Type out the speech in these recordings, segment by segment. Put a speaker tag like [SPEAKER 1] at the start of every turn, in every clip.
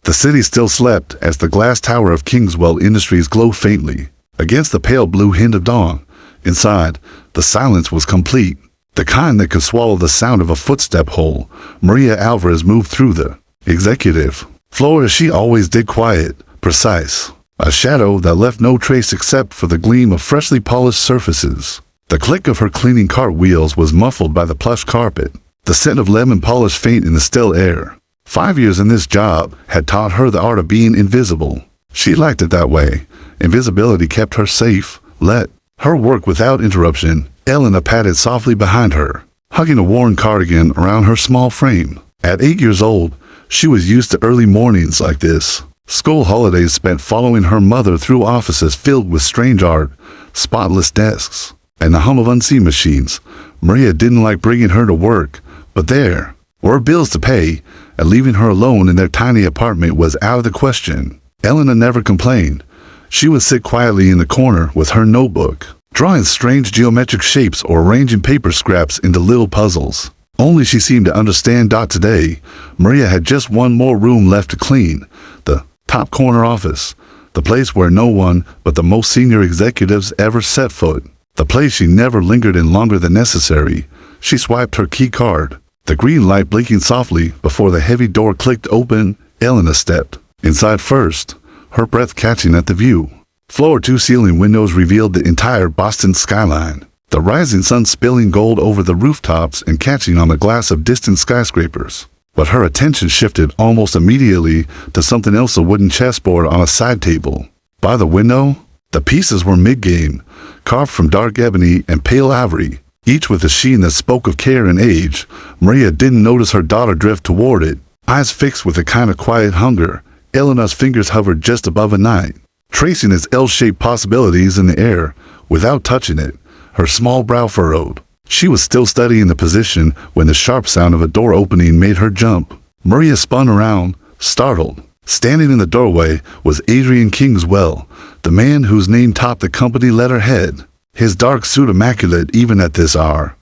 [SPEAKER 1] The city still slept as the glass tower of Kingswell Industries glowed faintly against the pale blue hint of dawn. Inside, the silence was complete, the kind that could swallow the sound of a footstep whole. Maria Alvarez moved through the executive floor as she always did, quiet, precise, a shadow that left no trace except for the gleam of freshly polished surfaces. The click of her cleaning cart wheels was muffled by the plush carpet, the scent of lemon polish faint in the still air. 5 years in this job had taught her the art of being invisible. She liked it that way. Invisibility kept her safe. Let her work without interruption. Elena patted softly behind her, hugging a worn cardigan around her small frame. At 8 years old, she was used to early mornings like this. School holidays spent following her mother through offices filled with strange art, spotless desks, and the hum of unseen machines. Maria didn't like bringing her to work, but there were bills to pay, and leaving her alone in their tiny apartment was out of the question. Elena never complained. She would sit quietly in the corner with her notebook, drawing strange geometric shapes or arranging paper scraps into little puzzles. Only she seemed to understand. Today, Maria had just one more room left to clean, the top corner office, the place where no one but the most senior executives ever set foot, the place she never lingered in longer than necessary. She swiped her key card, the green light blinking softly before the heavy door clicked open. Elena stepped inside first, her breath catching at the view. Floor-to-ceiling windows revealed the entire Boston skyline, the rising sun spilling gold over the rooftops and catching on the glass of distant skyscrapers. But her attention shifted almost immediately to something else, a wooden chessboard on a side table. By the window, the pieces were mid-game, carved from dark ebony and pale ivory, each with a sheen that spoke of care and age. Maria didn't notice her daughter drift toward it, eyes fixed with a kind of quiet hunger. Elena's fingers hovered just above a knight, tracing its L-shaped possibilities in the air without touching it, her small brow furrowed. She was still studying the position when the sharp sound of a door opening made her jump. Maria spun around, startled. Standing in the doorway was Adrian Kingswell, the man whose name topped the company letterhead, his dark suit immaculate even at this hour.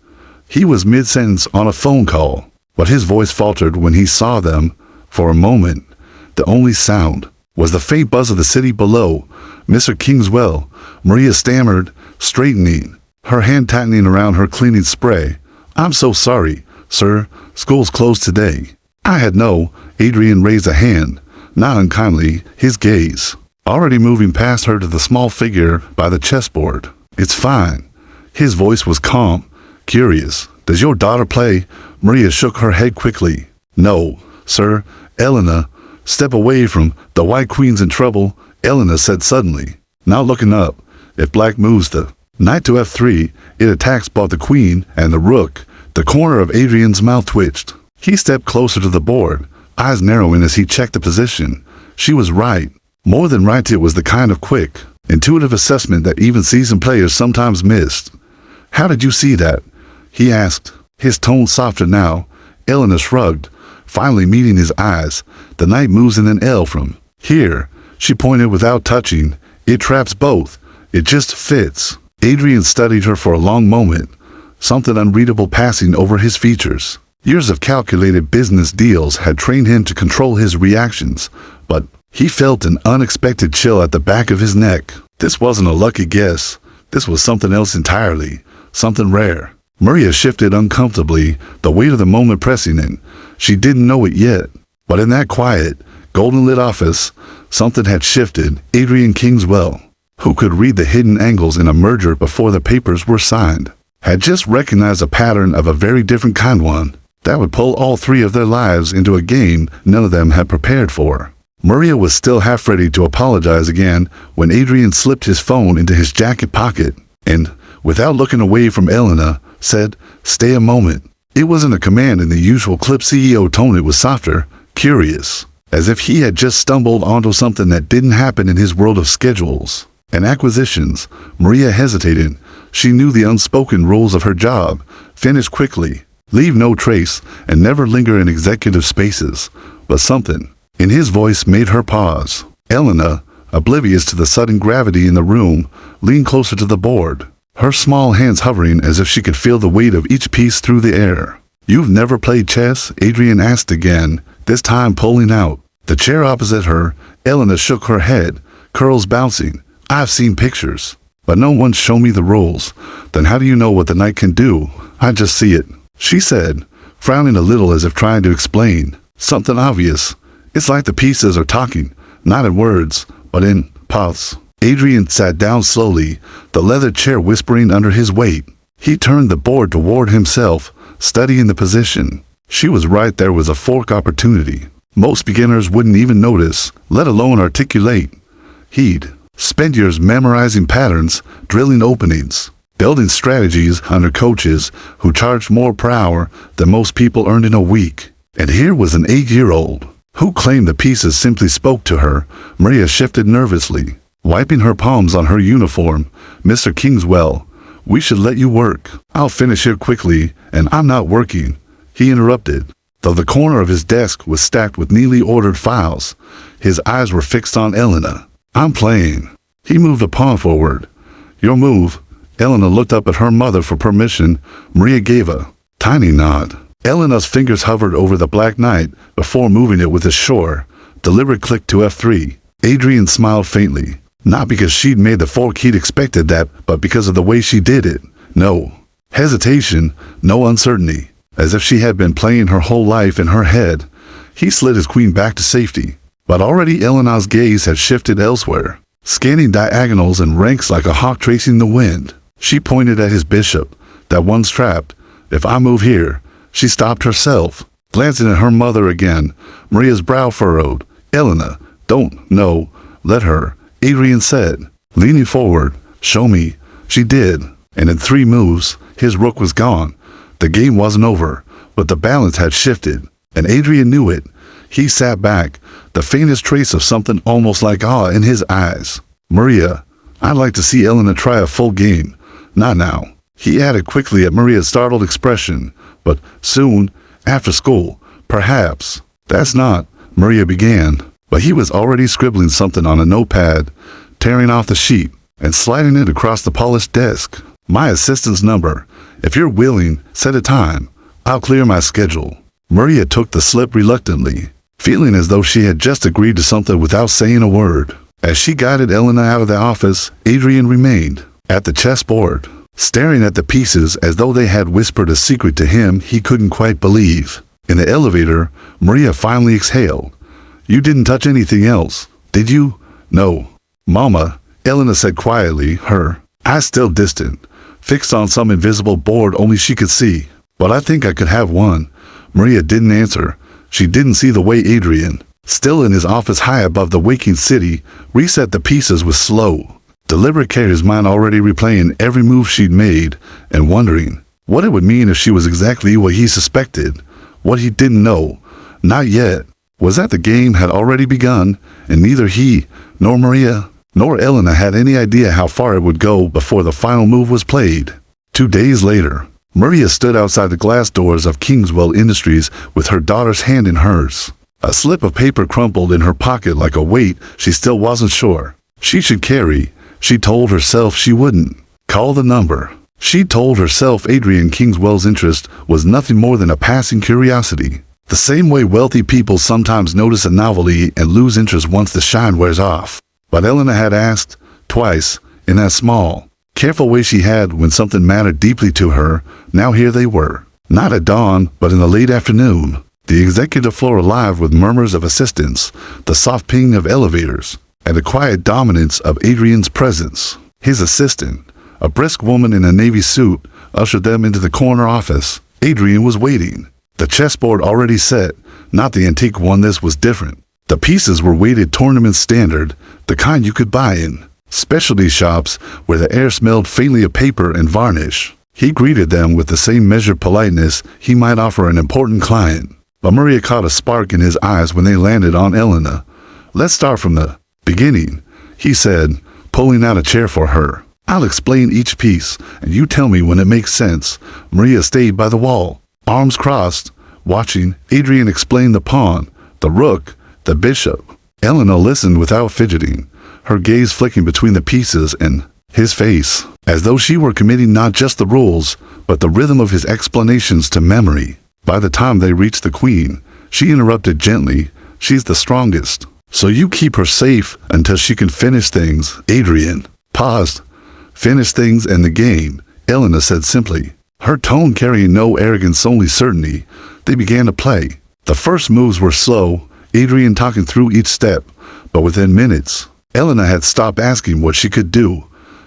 [SPEAKER 1] He was mid-sentence on a phone call, but his voice faltered when he saw them. For a moment, the only sound was the faint buzz of the city below. "Mr. Kingswell," Maria stammered, straightening, her hand tightening around her cleaning spray. "I'm so sorry, sir. School's closed today." "I had no." Adrian raised a hand, not unkindly, his gaze already moving past her to the small figure by the chessboard. "It's fine." His voice was calm, curious. "Does your daughter play?" Maria shook her head quickly. "No, sir." "Elena, step away from the White Queen's in trouble," Elena said suddenly, not looking up. "If black moves the knight to f3, it attacks both the queen and the rook." The corner of Adrian's mouth twitched. He stepped closer to the board, eyes narrowing as he checked the position. She was right. More than right, it was the kind of quick, intuitive assessment that even seasoned players sometimes missed. "How did you see that?" he asked, his tone softer now. Elena shrugged, finally meeting his eyes. "The knight moves in an L from here." She pointed without touching. "It traps both. It just fits." Adrian studied her for a long moment, something unreadable passing over his features. Years of calculated business deals had trained him to control his reactions, but he felt an unexpected chill at the back of his neck. This wasn't a lucky guess. This was something else entirely, something rare. Maria shifted uncomfortably, the weight of the moment pressing in. She didn't know it yet, but in that quiet, golden-lit office, something had shifted. Adrian Kingswell, who could read the hidden angles in a merger before the papers were signed, had just recognized a pattern of a very different kind, one that would pull all three of their lives into a game none of them had prepared for. Maria was still half ready to apologize again when Adrian slipped his phone into his jacket pocket and, without looking away from Elena, said, "Stay a moment." It wasn't a command in the usual clip CEO tone. It was softer, curious, as if he had just stumbled onto something that didn't happen in his world of schedules and acquisitions. Maria hesitated. She knew the unspoken rules of her job: finish quickly, leave no trace, and never linger in executive spaces. But something in his voice made her pause. Elena, oblivious to the sudden gravity in the room, leaned closer to the board, her small hands hovering as if she could feel the weight of each piece through the air. "You've never played chess?" Adrian asked again, this time pulling out. The chair opposite her, Elena shook her head, curls bouncing. I've seen pictures, but no one's shown me the rules. Then how do you know what the knight can do? I just see it, she said, frowning a little as if trying to explain something obvious. It's like the pieces are talking, not in words, but in pulse. Adrian sat down slowly, the leather chair whispering under his weight. He turned the board toward himself, studying the position. She was right, there was a fork opportunity. Most beginners wouldn't even notice, let alone articulate. He'd spend years memorizing patterns, drilling openings, building strategies under coaches who charged more per hour than most people earned in a week. And here was an 8-year-old who claimed the pieces simply spoke to her. Maria shifted nervously, wiping her palms on her uniform. Mr. Kingswell, we should let you work. I'll finish here quickly, and I'm not working, he interrupted. Though the corner of his desk was stacked with neatly ordered files, his eyes were fixed on Elena. I'm playing. He moved a pawn forward. Your move. Elena looked up at her mother for permission. Maria gave a tiny nod. Elena's fingers hovered over the black knight before moving it with a sure, deliberate click to F3. Adrian smiled faintly. Not because she'd made the fork he'd expected that, but because of the way she did it. No hesitation, no uncertainty. As if she had been playing her whole life in her head. He slid his queen back to safety. But already Elena's gaze had shifted elsewhere, scanning diagonals and ranks like a hawk tracing the wind. She pointed at his bishop. That one's trapped. If I move here. She stopped herself, glancing at her mother again. Maria's brow furrowed. Elena, don't, no, let her, Adrian said, leaning forward. Show me. She did, and in 3 moves, his rook was gone. The game wasn't over, but the balance had shifted, and Adrian knew it. He sat back, the faintest trace of something almost like awe in his eyes. Maria, I'd like to see Elena try a full game. Not now. He added quickly at Maria's startled expression. But soon, after school, perhaps. That's not, Maria began, but he was already scribbling something on a notepad, tearing off the sheet, and sliding it across the polished desk. My assistant's number. If you're willing, set a time. I'll clear my schedule. Maria took the slip reluctantly, feeling as though she had just agreed to something without saying a word. As she guided Elena out of the office, Adrian remained at the chessboard, staring at the pieces as though they had whispered a secret to him he couldn't quite believe. In the elevator, Maria finally exhaled. You didn't touch anything else, did you? No. Mama, Elena said quietly, her eyes still distant, fixed on some invisible board only she could see. But I think I could have one. Maria didn't answer. She didn't see the way Adrian, still in his office high above the waking city, reset the pieces with slow, deliberate care, his mind already replaying every move she'd made and wondering what it would mean if she was exactly what he suspected, what he didn't know. Not yet. Was that the game had already begun, and neither he, nor Maria, nor Elena had any idea how far it would go before the final move was played. 2 days later, Maria stood outside the glass doors of Kingswell Industries with her daughter's hand in hers. A slip of paper crumpled in her pocket like a weight she still wasn't sure she should carry. She told herself she wouldn't call the number. She told herself Adrian Kingswell's interest was nothing more than a passing curiosity. The same way wealthy people sometimes notice a novelty and lose interest once the shine wears off. But Elena had asked, twice, in that small, careful way she had when something mattered deeply to her. Now here they were. Not at dawn, but in the late afternoon. The executive floor alive with murmurs of assistance, the soft ping of elevators, and the quiet dominance of Adrian's presence. His assistant, a brisk woman in a navy suit, ushered them into the corner office. Adrian was waiting. The chessboard already set, not the antique one. This was different. The pieces were weighted tournament standard, the kind you could buy in specialty shops where the air smelled faintly of paper and varnish. He greeted them with the same measured politeness he might offer an important client. But Maria caught a spark in his eyes when they landed on Elena. Let's start from the beginning, he said, pulling out a chair for her. I'll explain each piece, and you tell me when it makes sense. Maria stayed by the wall, arms crossed, watching. Adrian explained the pawn, the rook, the bishop. Elena listened without fidgeting, her gaze flicking between the pieces and his face, as though she were committing not just the rules, but the rhythm of his explanations to memory. By the time they reached the queen, she interrupted gently. She's the strongest. So you keep her safe until she can finish things. Adrian paused. Finish things and the game, Elena said simply. Her tone carrying no arrogance, only certainty. They began to play. The first moves were slow, Adrian talking through each step, but within minutes, Elena had stopped asking what she could do.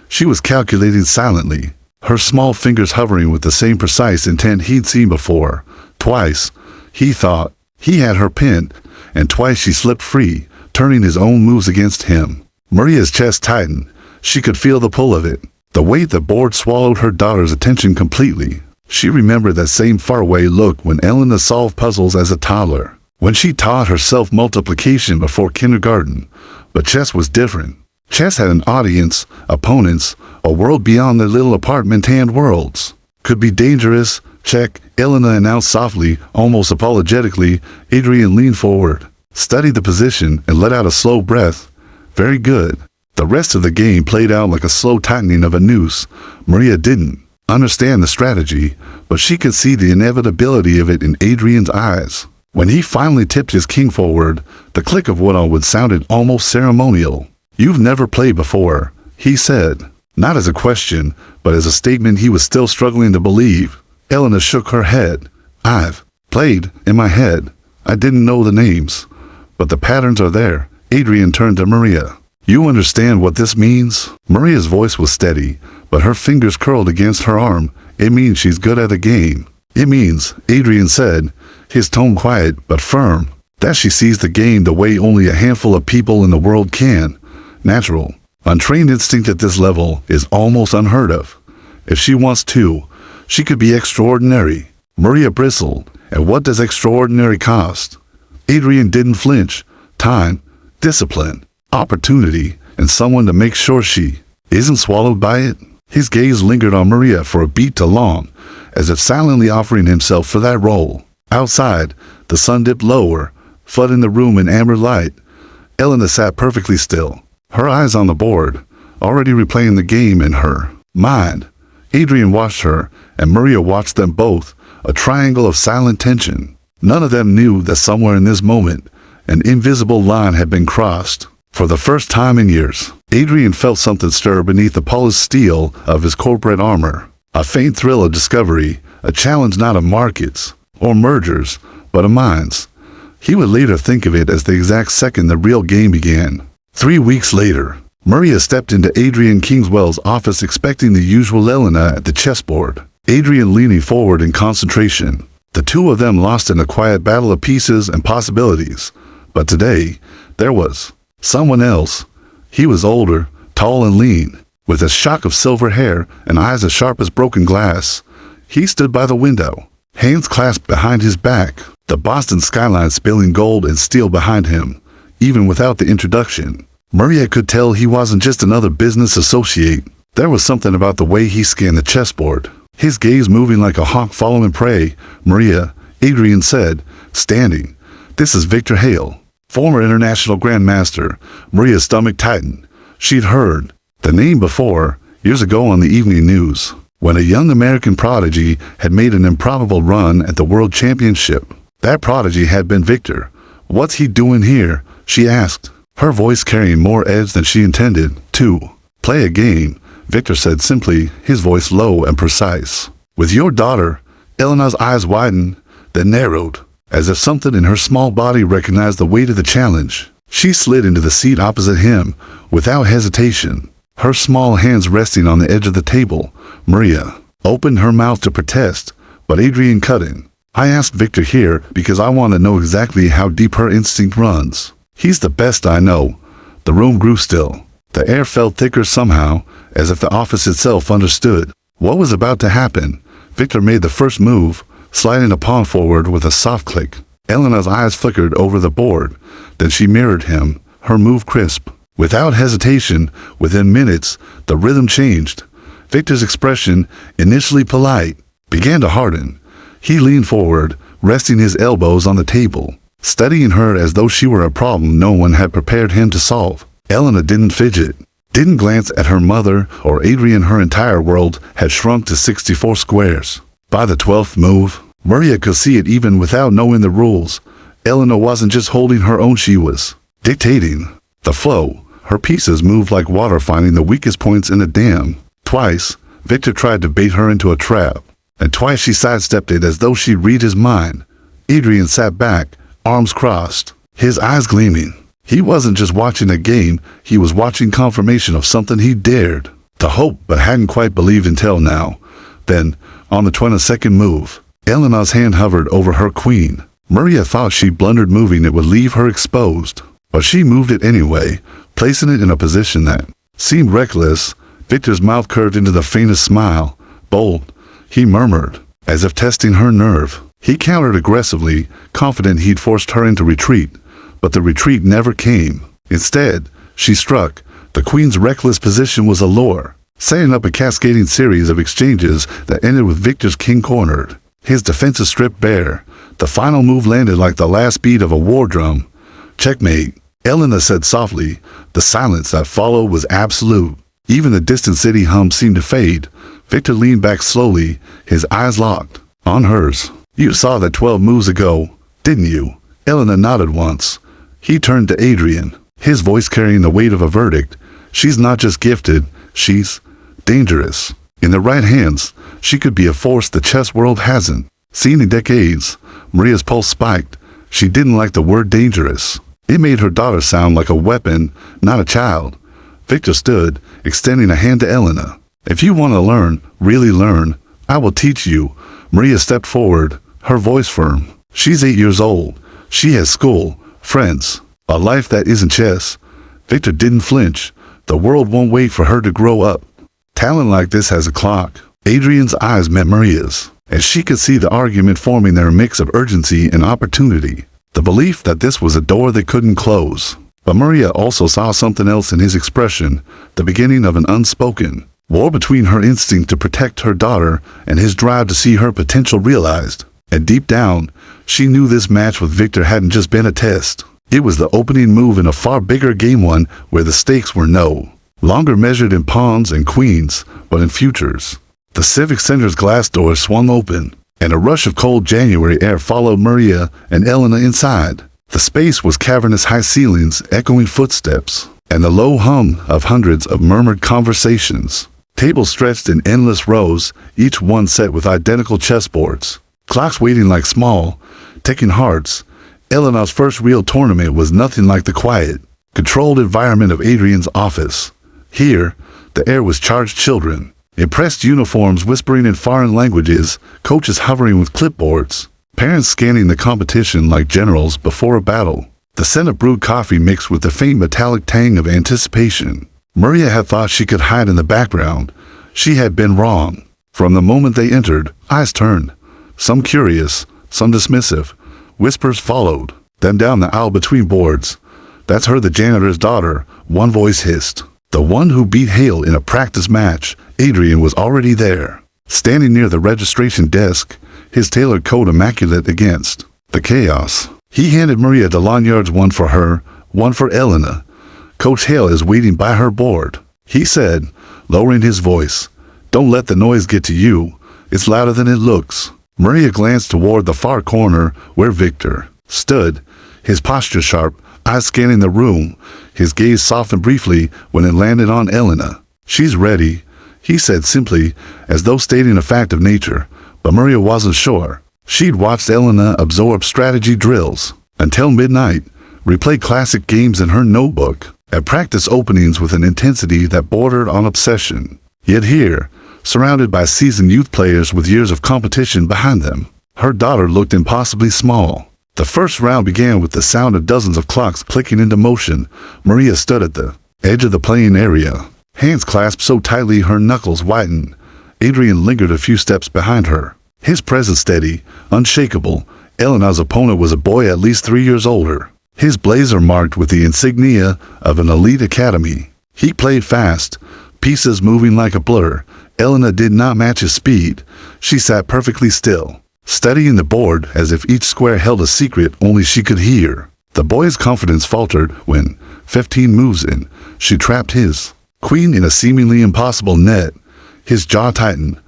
[SPEAKER 1] She was calculating silently, her small fingers hovering with the same precise intent he'd seen before. Twice, he thought, he had her pinned, and twice she slipped free, turning his own moves against him. Maria's chest tightened. She could feel the pull of it. The weight the board swallowed her daughter's attention completely. She remembered that same faraway look when Elena solved puzzles as a toddler, when she taught herself multiplication before kindergarten. But chess was different. Chess had an audience, opponents, a world beyond their little apartment-hand worlds. Could be dangerous. Check, Elena announced softly, almost apologetically. Adrian leaned forward, studied the position, and let out a slow breath. Very good. The rest of the game played out like a slow tightening of a noose. Maria didn't understand the strategy, but she could see the inevitability of it in Adrian's eyes. When he finally tipped his king forward, the click of what would sounded almost ceremonial. You've never played before, he said, not as a question, but as a statement he was still struggling to believe. Elena shook her head. I've played in my head. I didn't know the names, but the patterns are there. Adrian turned to Maria. You understand what this means? Maria's voice was steady, but her fingers curled against her arm. It means she's good at a game. It means, Adrian said, his tone quiet but firm, that she sees the game the way only a handful of people in the world can. Natural. Untrained instinct at this level is almost unheard of. If she wants to, she could be extraordinary. Maria bristled. And what does extraordinary cost? Adrian didn't flinch. Time, discipline, opportunity, and someone to make sure she isn't swallowed by it. His gaze lingered on Maria for a beat too long, as if silently offering himself for that role. Outside, the sun dipped lower, flooding the room in amber light. Elena sat perfectly still, her eyes on the board, already replaying the game in her mind. Adrian watched her, and Maria watched them both, a triangle of silent tension. None of them knew that somewhere in this moment, an invisible line had been crossed. For the first time in years, Adrian felt something stir beneath the polished steel of his corporate armor. A faint thrill of discovery, a challenge not of markets or mergers, but of minds. He would later think of it as the exact second the real game began. 3 weeks later, Maria stepped into Adrian Kingswell's office expecting the usual Elena at the chessboard. Adrian leaning forward in concentration. The two of them lost in a quiet battle of pieces and possibilities. But today, there was someone else. He was older, tall and lean, with a shock of silver hair and eyes as sharp as broken glass. He stood by the window, hands clasped behind his back, the Boston skyline spilling gold and steel behind him. Even without the introduction, Maria could tell he wasn't just another business associate. There was something about the way he scanned the chessboard, his gaze moving like a hawk following prey. Maria, Adrian said, standing. This is Victor Hale, former international grandmaster. Maria's stomach tightened. She'd heard the name before, years ago on the evening news, when a young American prodigy had made an improbable run at the World Championship. That prodigy had been Victor. What's he doing here? She asked, her voice carrying more edge than she intended. To play a game, Victor said simply, his voice low and precise. With your daughter. Elena's eyes widened, then narrowed, as if something in her small body recognized the weight of the challenge. She slid into the seat opposite him, without hesitation, her small hands resting on the edge of the table. Maria opened her mouth to protest, but Adrian cut in. I asked Victor here because I want to know exactly how deep her instinct runs. He's the best I know. The room grew still. The air felt thicker somehow, as if the office itself understood what was about to happen. Victor made the first move, sliding a pawn forward with a soft click. Elena's eyes flickered over the board. Then she mirrored him, her move crisp. Without hesitation, within minutes, the rhythm changed. Victor's expression, initially polite, began to harden. He leaned forward, resting his elbows on the table, studying her as though she were a problem no one had prepared him to solve. Elena didn't fidget, didn't glance at her mother or Adrian. Her entire world had shrunk to 64 squares. By the 12th move, Maria could see it even without knowing the rules. Elena wasn't just holding her own, she was dictating the flow. Her pieces moved like water, finding the weakest points in a dam. Twice, Victor tried to bait her into a trap, and twice she sidestepped it as though she'd read his mind. Adrian sat back, arms crossed, his eyes gleaming. He wasn't just watching a game, he was watching confirmation of something he dared to hope but hadn't quite believed until now. Then, on the 22nd move, Elena's hand hovered over her queen. Maria thought she blundered moving it would leave her exposed, but she moved it anyway, placing it in a position that seemed reckless. Victor's mouth curved into the faintest smile. Bold, he murmured, as if testing her nerve. He countered aggressively, confident he'd forced her into retreat, but the retreat never came. Instead, she struck. The queen's reckless position was a lure, setting up a cascading series of exchanges that ended with Victor's king cornered, his defenses stripped bare. The final move landed like the last beat of a war drum. Checkmate, Elena said softly. The silence that followed was absolute. Even the distant city hum seemed to fade. Victor leaned back slowly, his eyes locked on hers. You saw that 12 moves ago, didn't you? Elena nodded once. He turned to Adrian, his voice carrying the weight of a verdict. She's not just gifted, she's dangerous. In the right hands, she could be a force the chess world hasn't seen in decades. Maria's pulse spiked. She didn't like the word dangerous. It made her daughter sound like a weapon, not a child. Victor stood, extending a hand to Elena. If you want to learn, really learn, I will teach you. Maria stepped forward, her voice firm. She's 8 years old. She has school, friends, a life that isn't chess. Victor didn't flinch. The world won't wait for her to grow up. Talent like this has a clock. Adrian's eyes met Maria's, and she could see the argument forming there, a mix of urgency and opportunity. The belief that this was a door they couldn't close. But Maria also saw something else in his expression, the beginning of an unspoken war between her instinct to protect her daughter and his drive to see her potential realized. And deep down, she knew this match with Victor hadn't just been a test. It was the opening move in a far bigger game, one where the stakes were no longer measured in pawns and queens, but in futures. The Civic Center's glass door swung open, and a rush of cold January air followed Maria and Elena inside. The space was cavernous, high ceilings, echoing footsteps, and the low hum of hundreds of murmured conversations. Tables stretched in endless rows, each one set with identical chessboards. Clocks waiting like small, ticking hearts. Elena's first real tournament was nothing like the quiet, controlled environment of Adrian's office. Here, the air was charged. Children, impressed uniforms whispering in foreign languages, coaches hovering with clipboards, parents scanning the competition like generals before a battle. The scent of brewed coffee mixed with the faint metallic tang of anticipation. Maria had thought she could hide in the background. She had been wrong. From the moment they entered, eyes turned, some curious, some dismissive. Whispers followed. Then down the aisle between boards. That's her, the janitor's daughter, one voice hissed. The one who beat Hale in a practice match. Adrian was already there, standing near the registration desk, his tailored coat immaculate against the chaos. He handed Maria the lanyards, one for her, one for Elena. Coach Hale is waiting by her board, he said, lowering his voice. Don't let the noise get to you. It's louder than it looks. Maria glanced toward the far corner where Victor stood, his posture sharp, eyes scanning the room. His gaze softened briefly when it landed on Elena. She's ready, he said simply, as though stating a fact of nature, but Maria wasn't sure. She'd watched Elena absorb strategy drills until midnight, replay classic games in her notebook, and practice openings with an intensity that bordered on obsession. Yet here, surrounded by seasoned youth players with years of competition behind them, her daughter looked impossibly small. The first round began with the sound of dozens of clocks clicking into motion. Maria stood at the edge of the playing area, hands clasped so tightly her knuckles whitened. Adrian lingered a few steps behind her, his presence steady, unshakable. Elena's opponent was a boy at least 3 years older, his blazer marked with the insignia of an elite academy. He played fast, pieces moving like a blur. Elena did not match his speed. She sat perfectly still, studying the board as if each square held a secret only she could hear. The boy's confidence faltered when, 15 moves in, she trapped his queen in a seemingly impossible net. His jaw tightened.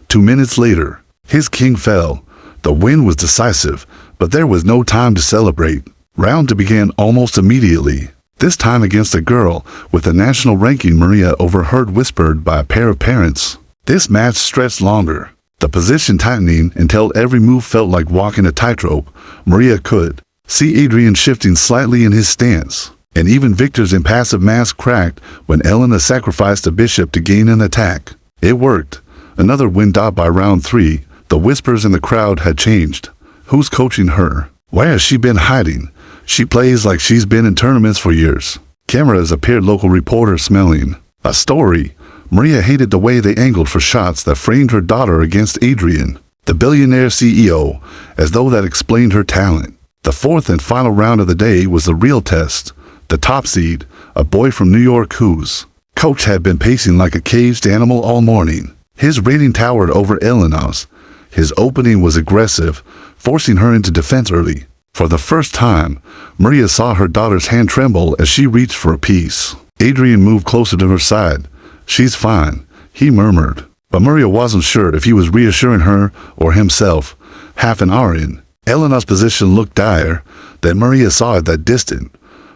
[SPEAKER 1] 2 minutes later, his king fell. The win was decisive, But there was no time to celebrate. Round 2 began almost immediately. This time against a girl with a national ranking Maria overheard whispered by a pair of parents. This match stretched longer, the position tightening until every move felt like walking a tightrope. Maria could see Adrian shifting slightly in his stance, and even Victor's impassive mask cracked when Elena sacrificed a bishop to gain an attack. It worked. Another win. By round 3, the whispers in the crowd had changed. Who's coaching her? Where has she been hiding? She plays like she's been in tournaments for years. Cameras appeared. Local reporters smelling a story. Maria hated the way they angled for shots that framed her daughter against Adrian, the billionaire CEO, as though that explained her talent. The fourth and final round of the day was the real test. The top seed, a boy from New York whose coach had been pacing like a caged animal all morning. His rating towered over Elena's. His opening was aggressive, forcing her into defense early. For the first time, Maria saw her daughter's hand tremble as she reached for a piece. Adrian moved closer to her side. "She's fine," he murmured. But Maria wasn't sure if he was reassuring her or himself. Half an hour in, Elena's position looked dire. Then Maria saw it, that distant,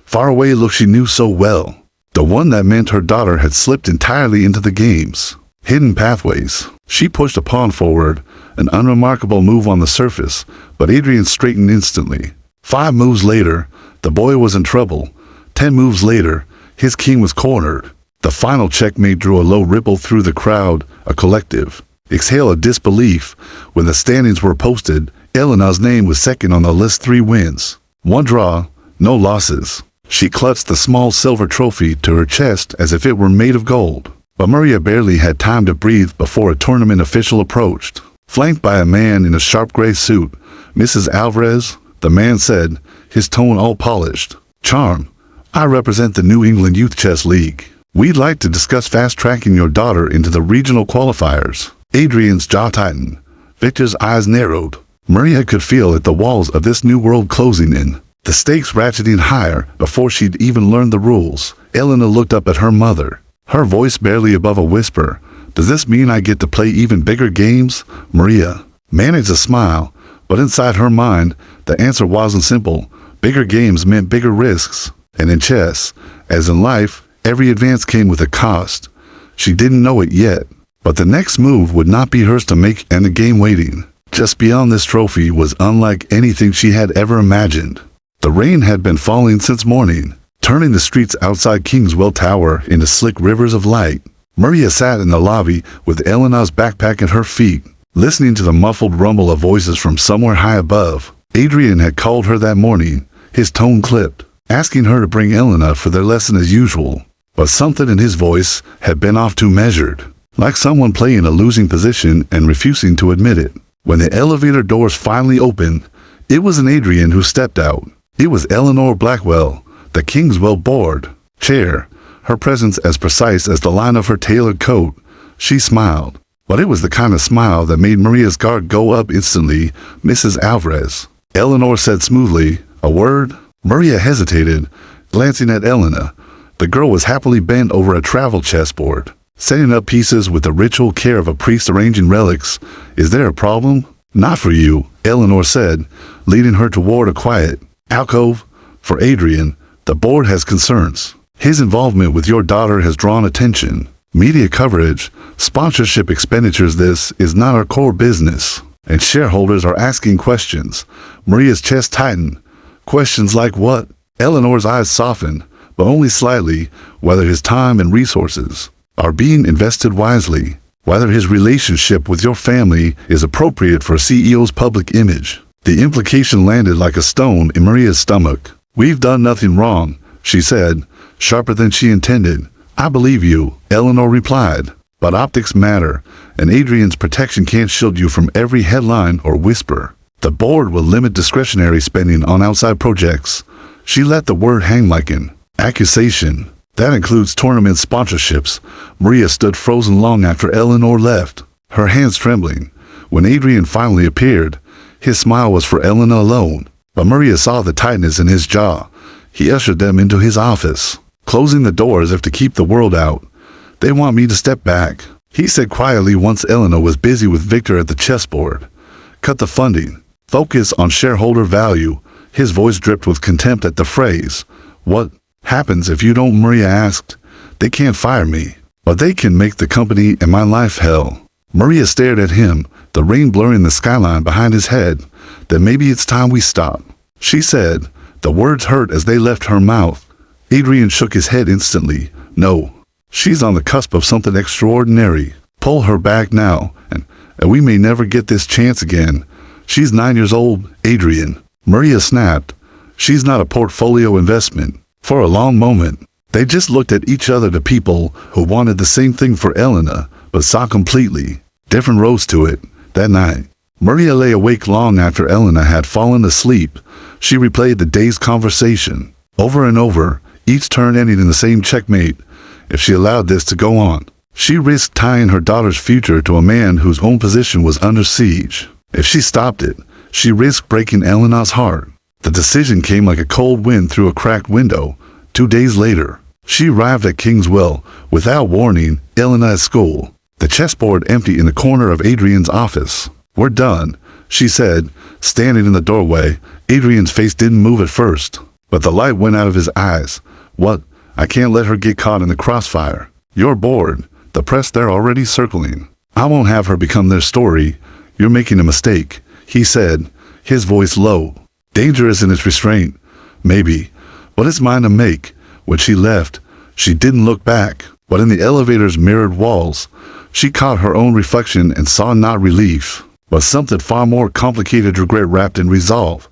[SPEAKER 1] faraway look she knew so well. The one that meant her daughter had slipped entirely into the game's hidden pathways. She pushed a pawn forward, an unremarkable move on the surface, but Adrian straightened instantly. 5 moves later, the boy was in trouble. 10 moves later, his king was cornered. The final checkmate drew a low ripple through the crowd, a collective exhale of disbelief. When the standings were posted, Elena's name was second on the list. 3 wins, 1 draw, no losses. She clutched the small silver trophy to her chest as if it were made of gold. But Maria barely had time to breathe before a tournament official approached. Flanked by a man in a sharp gray suit, "Mrs. Alvarez," the man said, his tone all polished. "Charm, I represent the New England Youth Chess League. We'd like to discuss fast-tracking your daughter into the regional qualifiers." Adrian's jaw tightened. Victor's eyes narrowed. Maria could feel at the walls of this new world closing in, the stakes ratcheting higher before she'd even learned the rules. Elena looked up at her mother, her voice barely above a whisper. "Does this mean I get to play even bigger games?" Maria managed a smile, but inside her mind, the answer wasn't simple. Bigger games meant bigger risks. And in chess, as in life, every advance came with a cost. She didn't know it yet, but the next move would not be hers to make, and the game waiting just beyond this trophy was unlike anything she had ever imagined. The rain had been falling since morning, turning the streets outside Kingswell Tower into slick rivers of light. Maria sat in the lobby with Elena's backpack at her feet, listening to the muffled rumble of voices from somewhere high above. Adrian had called her that morning, his tone clipped, asking her to bring Elena for their lesson as usual. But something in his voice had been off too measured, like someone playing a losing position and refusing to admit it. When the elevator doors finally opened, it wasn't Adrian who stepped out. It was Eleanor Blackwell, the Kingswell board chair, her presence as precise as the line of her tailored coat. She smiled, but it was the kind of smile that made Maria's guard go up instantly. "Mrs. Alvarez," Eleanor said smoothly. "A word?" Maria hesitated, glancing at Elena. The girl was happily bent over a travel chessboard, setting up pieces with the ritual care of a priest arranging relics. "Is there a problem?" "Not for you," Eleanor said, leading her toward a quiet alcove. "For Adrian, the board has concerns. His involvement with your daughter has drawn attention. Media coverage, sponsorship expenditures. This is not our core business, and shareholders are asking questions." Maria's chest tightened. "Questions like what?" Eleanor's eyes softened, but only slightly. "Whether his time and resources are being invested wisely, whether his relationship with your family is appropriate for a CEO's public image." The implication landed like a stone in Maria's stomach. "We've done nothing wrong," she said, sharper than she intended. "I believe you," Eleanor replied, "but optics matter, and Adrian's protection can't shield you from every headline or whisper. The board will limit discretionary spending on outside projects." She let the word hang like an accusation. "That includes tournament sponsorships." Maria stood frozen long after Eleanor left, her hands trembling. When Adrian finally appeared, his smile was for Elena alone, but Maria saw the tightness in his jaw. He ushered them into his office, closing the door as if to keep the world out. "They want me to step back," he said quietly once Elena was busy with Victor at the chessboard. "Cut the funding. Focus on shareholder value. His voice dripped with contempt at the phrase. What happens if you don't? Maria asked. They can't fire me, but they can make the company and my life hell. Maria stared at him, the rain blurring the skyline behind his head. Then maybe it's time we stop, she said. The words hurt as they left her mouth. Adrian shook his head instantly. No, she's on the cusp of something extraordinary. Pull her back now, and we may never get this chance again. She's 9 years old, Adrian. Maria snapped. She's not a portfolio investment. For a long moment, they just looked at each other, the people who wanted the same thing for Elena, but saw completely different roads to it. That night, Maria lay awake long after Elena had fallen asleep. She replayed the day's conversation over and over, each turn ending in the same checkmate. If she allowed this to go on, she risked tying her daughter's future to a man whose own position was under siege. If she stopped it, she risked breaking Elena's heart. The decision came like a cold wind through a cracked window. 2 days later, she arrived at Kingswell without warning. Elena at school, the chessboard empty in the corner of Adrian's office. We're done, she said, standing in the doorway. Adrian's face didn't move at first, but the light went out of his eyes. What? I can't let her get caught in the crossfire. You're bored. The press, they're already circling. I won't have her become their story. You're making a mistake, he said, his voice low. Dangerous in its restraint. Maybe, but it's mine to make. When she left, she didn't look back, but in the elevator's mirrored walls, she caught her own reflection and saw not relief, but something far more complicated, regret wrapped in resolve.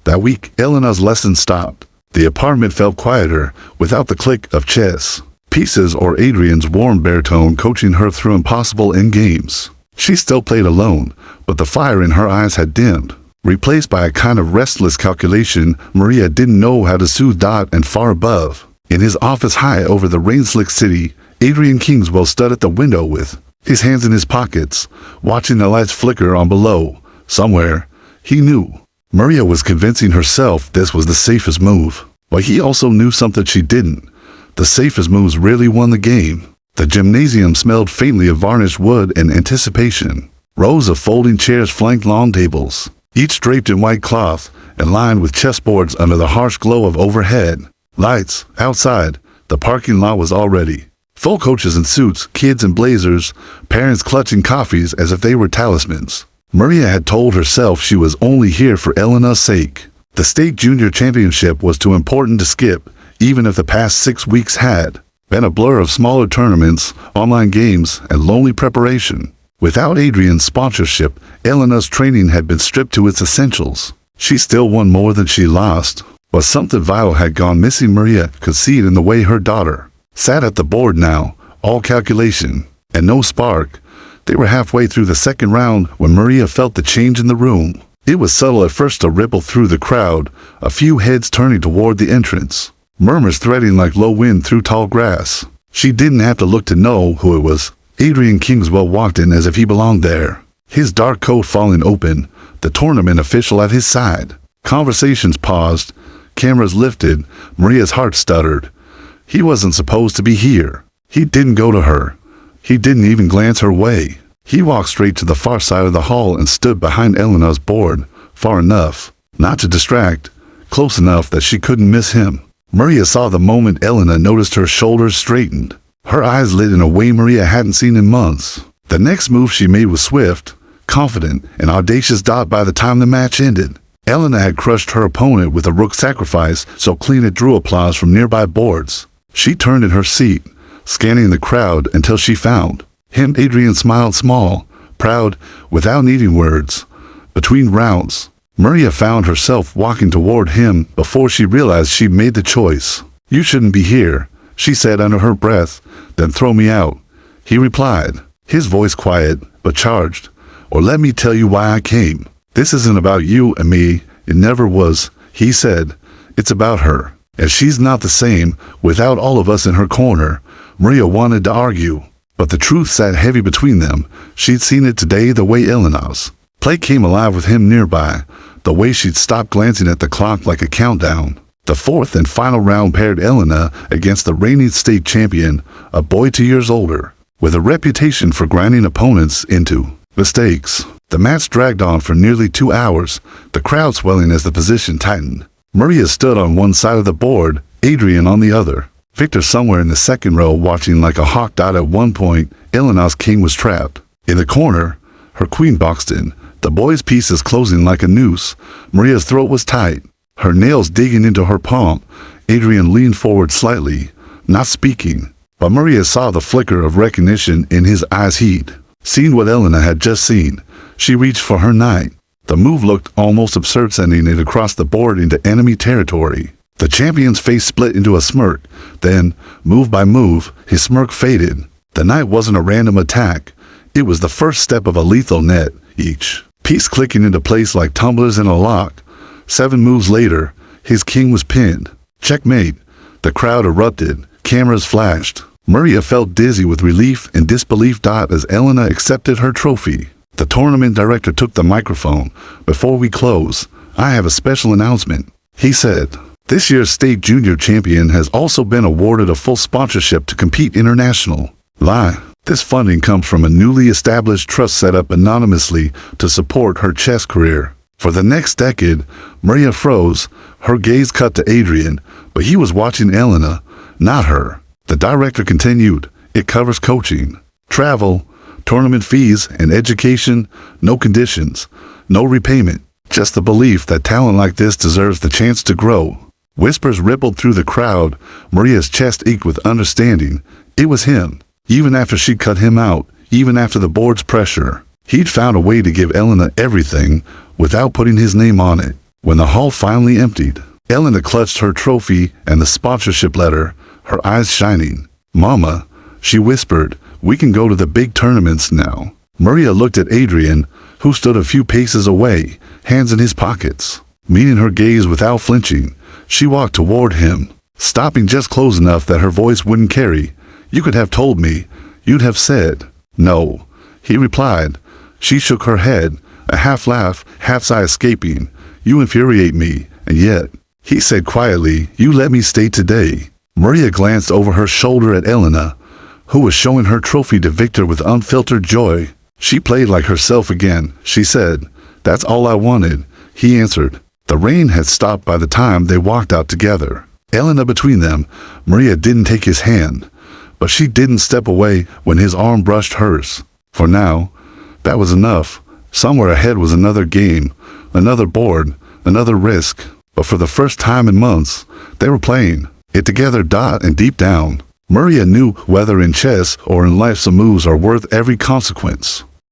[SPEAKER 1] That week, Elena's lesson stopped. The apartment felt quieter, without the click of chess pieces or Adrian's warm baritone coaching her through impossible endgames. She still played alone, but the fire in her eyes had dimmed, replaced by a kind of restless calculation. Maria didn't know how to soothe Dot. And far above, in his office high over the rain-slicked city, Adrian Kingswell stood at the window with his hands in his pockets, watching the lights flicker on below. Somewhere, he knew, Maria was convincing herself this was the safest move, but he also knew something she didn't. The safest moves rarely won the game. The gymnasium smelled faintly of varnished wood and anticipation. Rows of folding chairs flanked long tables, each draped in white cloth and lined with chessboards under the harsh glow of overhead lights. Outside, the parking lot was already full. Coaches in suits, kids in blazers, parents clutching coffees as if they were talismans. Maria had told herself she was only here for Elena's sake. The state junior championship was too important to skip, even if the past 6 weeks had been a blur of smaller tournaments, online games, and lonely preparation. Without Adrian's sponsorship, Elena's training had been stripped to its essentials. She still won more than she lost, but something vital had gone missing. Maria could see it in the way her daughter sat at the board now, all calculation and no spark. They were halfway through the second round when Maria felt the change in the room. It was subtle at first, a ripple through the crowd, a few heads turning toward the entrance, murmurs threading like low wind through tall grass. She didn't have to look to know who it was. Adrian Kingswell walked in as if he belonged there, his dark coat falling open, the tournament official at his side. Conversations paused, cameras lifted. Maria's heart stuttered. He wasn't supposed to be here. He didn't go to her. He didn't even glance her way. He walked straight to the far side of the hall and stood behind Elena's board, far enough not to distract, close enough that she couldn't miss him. Maria saw the moment Elena noticed. Her shoulders straightened. Her eyes lit in a way Maria hadn't seen in months. The next move she made was swift, confident, and audacious. By the time the match ended, Elena had crushed her opponent with a rook sacrifice so clean it drew applause from nearby boards. She turned in her seat, scanning the crowd until she found him. Adrian smiled, small, proud, without needing words. Between rounds, Maria found herself walking toward him before she realized she'd made the choice. You shouldn't be here, she said under her breath. Then throw me out, he replied, his voice quiet but charged. Or let me tell you why I came. This isn't about you and me. It never was, he said. It's about her. And she's not the same without all of us in her corner. Maria wanted to argue, but the truth sat heavy between them. She'd seen it today, the way Elena's play came alive with him nearby, the way she'd stopped glancing at the clock like a countdown. The fourth and final round paired Elena against the reigning state champion, a boy 2 years older, with a reputation for grinding opponents into mistakes. The match dragged on for nearly 2 hours, the crowd swelling as the position tightened. Maria stood on one side of the board, Adrian on the other. Victor somewhere in the second row watching like a hawk dot. At one point, Elena's king was trapped. In the corner, her queen boxed in, the boy's pieces closing like a noose. Maria's throat was tight, her nails digging into her palm. Adrian leaned forward slightly, not speaking, but Maria saw the flicker of recognition in his eyes. He'd seen what Elena had just seen. She reached for her knight. The move looked almost absurd, sending it across the board into enemy territory. The champion's face split into a smirk. Then, move by move, his smirk faded. The knight wasn't a random attack. It was the first step of a lethal net, each piece clicking into place like tumblers in a lock. 7 moves later, his king was pinned. Checkmate. The crowd erupted. Cameras flashed. Maria felt dizzy with relief and disbelief. As Elena accepted her trophy, the tournament director took the microphone. Before we close, I have a special announcement, he said. This year's state junior champion has also been awarded a full sponsorship to compete international. This funding comes from a newly established trust set up anonymously to support her chess career. For the next decade, Maria froze, her gaze cut to Adrian, but he was watching Elena, not her. The director continued, it covers coaching, travel, tournament fees, and education. No conditions, no repayment, just the belief that talent like this deserves the chance to grow. Whispers rippled through the crowd. Maria's chest ached with understanding. It was him. Even after she'd cut him out, even after the board's pressure, he'd found a way to give Elena everything without putting his name on it. When the hall finally emptied, Elena clutched her trophy and the sponsorship letter, her eyes shining. Mama, she whispered, we can go to the big tournaments now. Maria looked at Adrian, who stood a few paces away, hands in his pockets. Meeting her gaze without flinching, she walked toward him, stopping just close enough that her voice wouldn't carry. You could have told me. You'd have said. No, he replied. She shook her head, a half laugh, half sigh escaping. You infuriate me, and yet, he said quietly, you let me stay today. Maria glanced over her shoulder at Elena, who was showing her trophy to Victor with unfiltered joy. She played like herself again, she said. That's all I wanted, he answered. The rain had stopped by the time they walked out together. Elena between them, Maria didn't take his hand, but she didn't step away when his arm brushed hers. For now, that was enough. Somewhere ahead was another game, another board, another risk. But for the first time in months, they were playing it together. And deep down, Maria knew whether in chess or in life, some moves are worth every consequence.